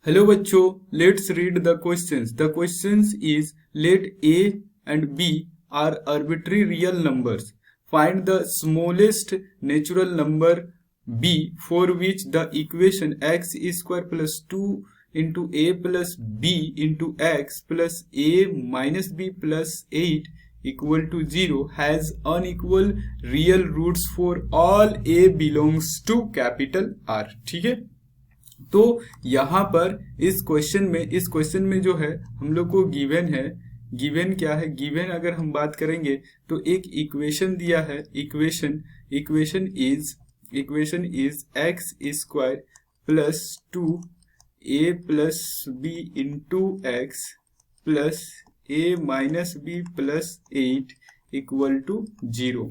Hello बच्चों, let's read the questions. The questions is let a and b are arbitrary real numbers. Find the smallest natural number b for which the equation x square plus 2 into a plus b into x plus a minus b plus 8 equal to 0 has unequal real roots for all a belongs to capital R. ठीक है. तो यहाँ पर इस question में जो है हम लोग को गिवन है. गिवन क्या है? गिवन अगर हम बात करेंगे तो एक इक्वेशन दिया है. Equation is x square plus 2a plus b into x plus a minus b plus 8 equal to zero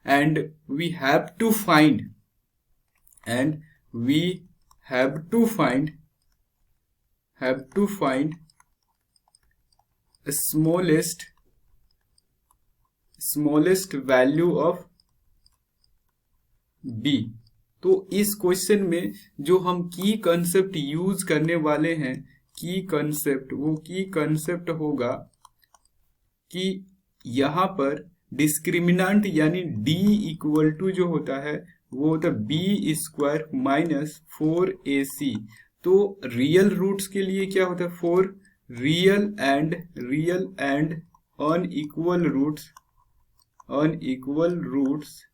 and we have to find smallest value of b. तो इस क्वेश्चन में जो हम की कंसेप्ट यूज करने वाले हैं, की कंसेप्ट होगा कि यहाँ पर डिस्क्रिमिनेंट यानी d इक्वल टू जो होता है वो होता है बी स्क्वायर माइनस 4ac. तो रियल रूट्स के लिए क्या होता है? 4 रियल एंड अनइक्वल रूट्स.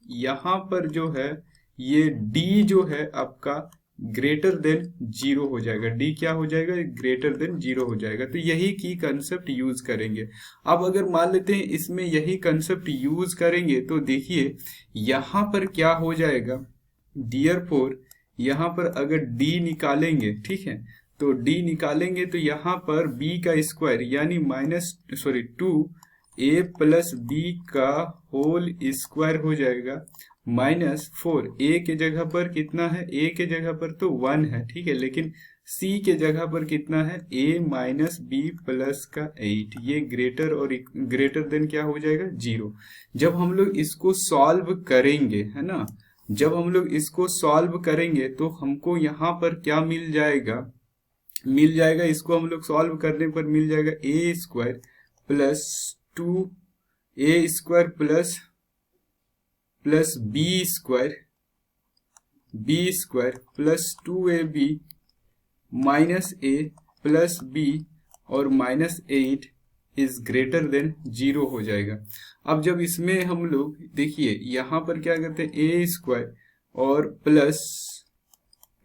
यहाँ पर जो है ये d जो है आपका ग्रेटर देन 0 हो जाएगा. d क्या हो जाएगा? ग्रेटर देन 0 हो जाएगा. तो यही की कंसेप्ट यूज करेंगे. अब अगर मान लेते हैं इसमें यही कंसेप्ट यूज करेंगे तो देखिए यहाँ पर क्या हो जाएगा. Therefore यहाँ पर अगर d निकालेंगे, ठीक है, तो d निकालेंगे तो यहाँ पर b का स्क्वायर यानी 2a प्लस b का होल स्क्वायर हो जाएगा माइनस 4. a के जगह पर कितना है? a के जगह पर तो 1 है, ठीक है, लेकिन c के जगह पर कितना है? a माइनस बी प्लस का 8. ये ग्रेटर देन क्या हो जाएगा? 0. जब हम लोग इसको सॉल्व करेंगे, है ना, जब हम लोग इसको सॉल्व करेंगे तो हमको यहाँ पर क्या मिल जाएगा? इसको हम लोग सॉल्व करने पर मिल जाएगा a square plus 2a square plus b square plus 2ab minus a plus b और माइनस 8 इज ग्रेटर देन 0 हो जाएगा. अब जब इसमें हम लोग देखिए यहाँ पर क्या करते हैं, a स्क्वायर और प्लस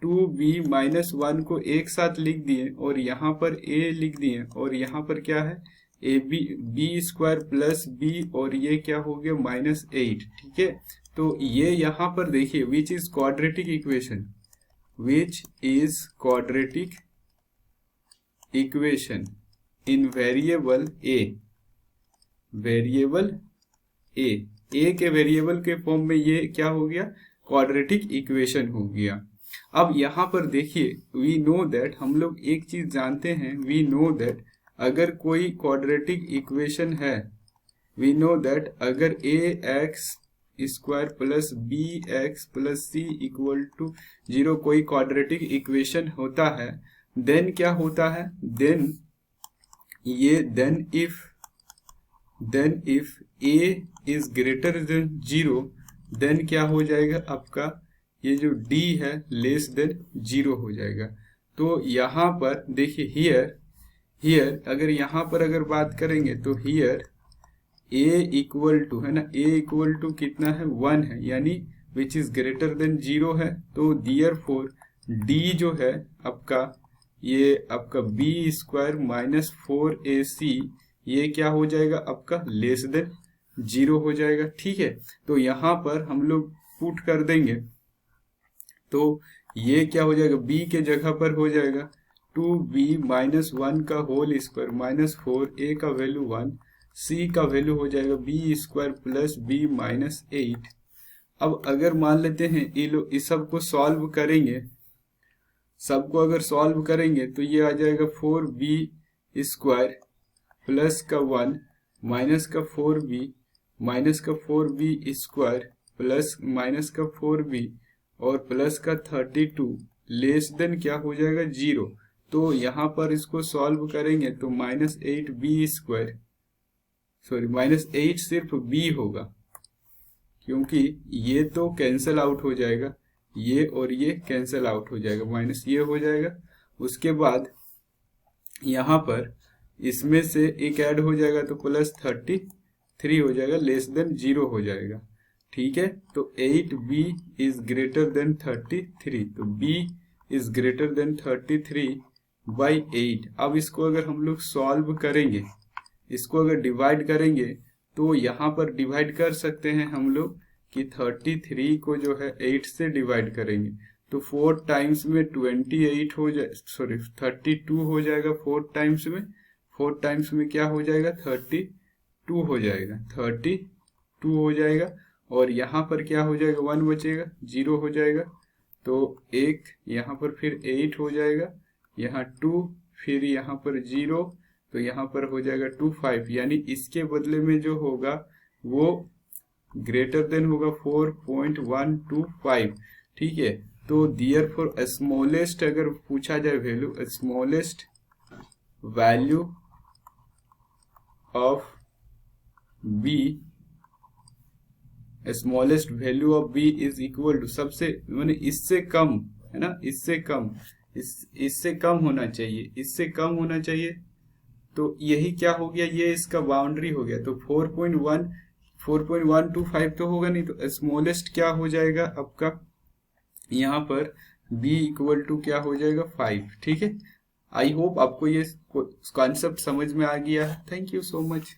2b माइनस 1 को एक साथ लिख दिए और यहाँ पर a लिख दिए और यहाँ पर क्या है? b स्क्वायर प्लस b और ये क्या हो गया? माइनस 8. ठीक है, तो ये यहाँ पर देखिए which is quadratic equation in variable a के वेरिएबल के फॉर्म में ये क्या हो गया? क्वाड्रेटिक इक्वेशन हो गया. अब यहाँ पर देखिए वी नो दैट, हम लोग एक चीज जानते हैं, वी नो दैट अगर कोई क्वाड्रेटिक इक्वेशन है, वी नो दैट अगर ax square plus bx plus c equal to 0 कोई क्वाड्रेटिक इक्वेशन होता है, देन क्या होता है? Then if a is greater than 0, then क्या हो जाएगा आपका? ये जो d है लेस देन 0 हो जाएगा. तो यहाँ पर देखिए हियर अगर यहाँ पर अगर बात करेंगे तो हियर a इक्वल टू, है ना, a इक्वल टू कितना है? 1 है, यानी विच इज ग्रेटर देन 0 है. तो देयरफॉर d जो है आपका, ये आपका b स्क्वायर माइनस 4ac ये क्या हो जाएगा आपका? लेस देन 0 हो जाएगा. ठीक है, तो यहाँ पर हम लोग पुट कर देंगे तो ये क्या हो जाएगा? b के जगह पर हो जाएगा 2b माइनस 1 का होल स्क्वायर माइनस 4a का वैल्यू 1, c का वैल्यू हो जाएगा b square plus b minus 8. अब अगर मान लेते हैं इस सब को सॉल्व करेंगे, सबको अगर सॉल्व करेंगे तो ये आ जाएगा 4b स्क्वायर प्लस का 1 माइनस का 4b माइनस का 4b स्क्वायर प्लस माइनस का 4b और प्लस का 32 लेस देन क्या हो जाएगा 0। तो यहाँ पर इसको सॉल्व करेंगे तो -8b², सॉरी -8 सिर्फ b होगा, क्योंकि ये तो कैंसल आउट हो जाएगा, ये और ये कैंसल आउट हो जाएगा, माइनस ये हो जाएगा। उसके बाद यहाँ पर इसमें से एक ऐड हो जाएगा तो +33 हो जाएगा, लेस देन 0 हो जाएगा। ठीक है, तो 8b इज ग्रेटर देन 33, तो b इज ग्रेटर देन 33/8। अब इसको अगर हम लोग सॉल्व करेंगे, इसको अगर डिवाइड करेंगे तो यहाँ पर डिवाइड कर सकते हैं हम लोग कि 33 को जो है 8 से डिवाइड करेंगे तो 4 टाइम्स में 28 हो जाए, सॉरी 32 हो जाएगा। 4 टाइम्स में क्या हो जाएगा 32 हो जाएगा, 32 हो जाएगा। और यहाँ पर क्या हो जाएगा 1 बचेगा, 0 हो जाएगा। तो एक यहाँ पर फिर 8 हो जाएगा, यहाँ 2, फिर यहाँ पर 0, तो यहाँ पर हो जाएगा 25, यानी इसके बदले में जो होगा वो ग्रेटर देन होगा 4.125। ठीक है, तो देयरफॉर स्मॉलेस्ट अगर पूछा जाए value, smallest value of b, smallest value of b is equal to, सबसे माने इससे कम है ना, इससे कम, इससे कम होना चाहिए, इससे कम होना चाहिए। तो यही क्या हो गया, ये इसका बाउंड्री हो गया। तो 4.125 तो होगा नहीं, तो स्मॉलेस्ट क्या हो जाएगा आपका यहाँ पर b इक्वल टू क्या हो जाएगा 5। ठीक है, आई होप आपको ये कॉन्सेप्ट समझ में आ गया है। Thank you so much.